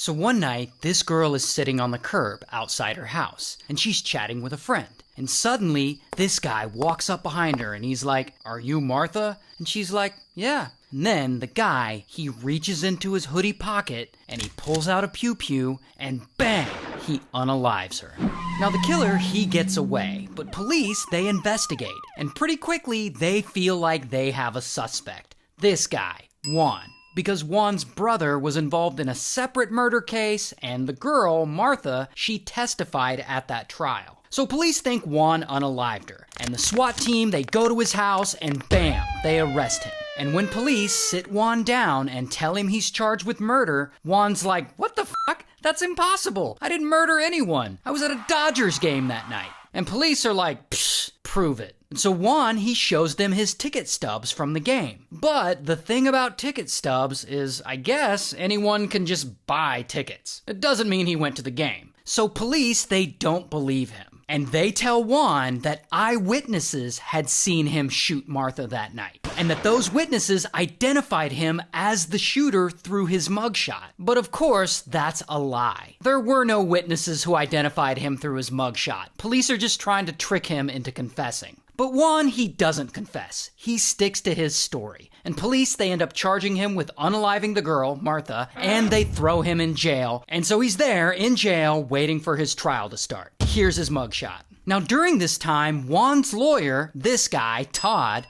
So one night, this girl is sitting on the curb outside her house, and she's chatting with a friend. And suddenly, this guy walks up behind her and he's like, "Are you Martha?" And she's like, "Yeah." And then the guy, he reaches into his hoodie pocket and he pulls out a pew-pew and bang, he unalives her. Now the killer, he gets away, but police, they investigate. And pretty quickly, they feel like they have a suspect. This guy, Juan. Because Juan's brother was involved in a separate murder case, and the girl, Martha, she testified at that trial. So police think Juan unalived her, and the SWAT team, they go to his house, and bam, they arrest him. And when police sit Juan down and tell him he's charged with murder, Juan's like, "What the fuck? That's impossible. I didn't murder anyone. I was at a Dodgers game that night." And police are like, "Psh, prove it." And so Juan, he shows them his ticket stubs from the game. But the thing about ticket stubs is, I guess, anyone can just buy tickets. It doesn't mean he went to the game. So police, they don't believe him. And they tell Juan that eyewitnesses had seen him shoot Martha that night, and that those witnesses identified him as the shooter through his mugshot. But of course, that's a lie. There were no witnesses who identified him through his mugshot. Police are just trying to trick him into confessing. But Juan, he doesn't confess. He sticks to his story. And police, they end up charging him with unaliving the girl, Martha, and they throw him in jail. And so he's there in jail waiting for his trial to start. Here's his mugshot. Now during this time, Juan's lawyer, this guy, Todd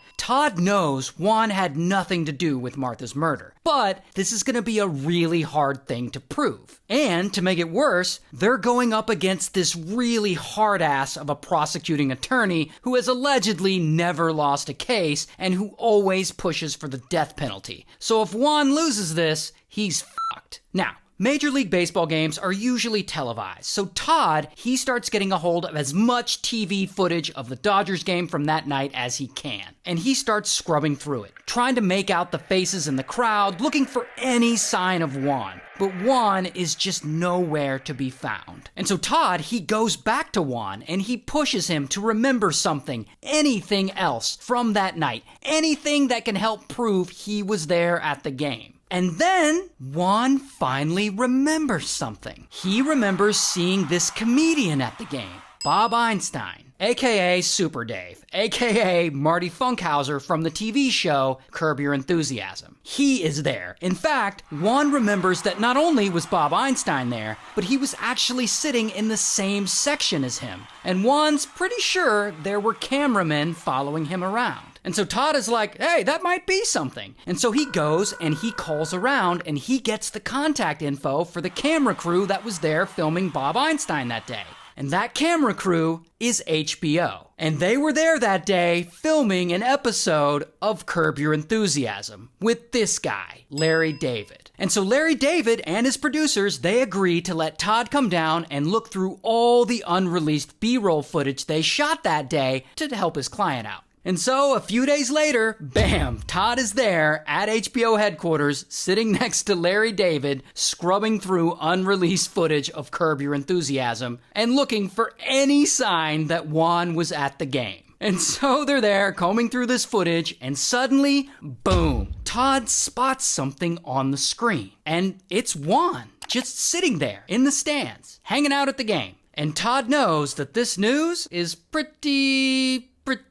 knows Juan had nothing to do with Martha's murder. But this is going to be a really hard thing to prove. And to make it worse, they're going up against this really hard ass of a prosecuting attorney who has allegedly never lost a case and who always pushes for the death penalty. So if Juan loses this, he's fucked. Now, Major League Baseball games are usually televised, so Todd, he starts getting a hold of as much TV footage of the Dodgers game from that night as he can. And he starts scrubbing through it, trying to make out the faces in the crowd, looking for any sign of Juan. But Juan is just nowhere to be found. And so Todd, he goes back to Juan and he pushes him to remember something, anything else from that night, anything that can help prove he was there at the game. And then Juan finally remembers something. He remembers seeing this comedian at the game, Bob Einstein, aka Super Dave, aka Marty Funkhauser from the TV show Curb Your Enthusiasm. He is there. In fact, Juan remembers that not only was Bob Einstein there, but he was actually sitting in the same section as him. And Juan's pretty sure there were cameramen following him around. And so Todd is like, "Hey, that might be something." And so he goes and he calls around and he gets the contact info for the camera crew that was there filming Bob Einstein that day. And that camera crew is HBO. And they were there that day filming an episode of Curb Your Enthusiasm with this guy, Larry David. And so Larry David and his producers, they agree to let Todd come down and look through all the unreleased B-roll footage they shot that day to help his client out. And so, a few days later, bam, Todd is there at HBO headquarters, sitting next to Larry David, scrubbing through unreleased footage of Curb Your Enthusiasm, and looking for any sign that Juan was at the game. And so they're there, combing through this footage, and suddenly, boom, Todd spots something on the screen. And it's Juan, just sitting there in the stands, hanging out at the game. And Todd knows that this news is pretty good.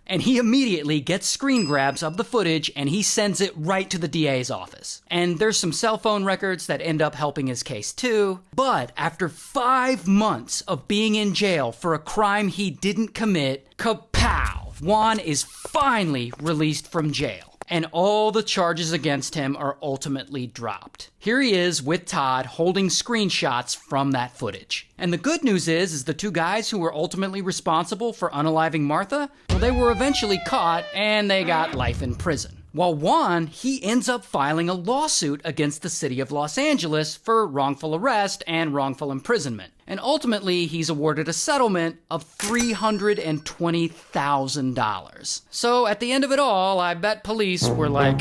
And he immediately gets screen grabs of the footage and he sends it right to the DA's office. And there's some cell phone records that end up helping his case too. But after 5 months of being in jail for a crime he didn't commit, kapow! Juan is finally released from jail. And all the charges against him are ultimately dropped. Here he is with Todd holding screenshots from that footage. And the good news is the two guys who were ultimately responsible for unaliving Martha, well, they were eventually caught and they got life in prison. While Juan, he ends up filing a lawsuit against the city of Los Angeles for wrongful arrest and wrongful imprisonment. And ultimately, he's awarded a settlement of $320,000. So at the end of it all, I bet police were like,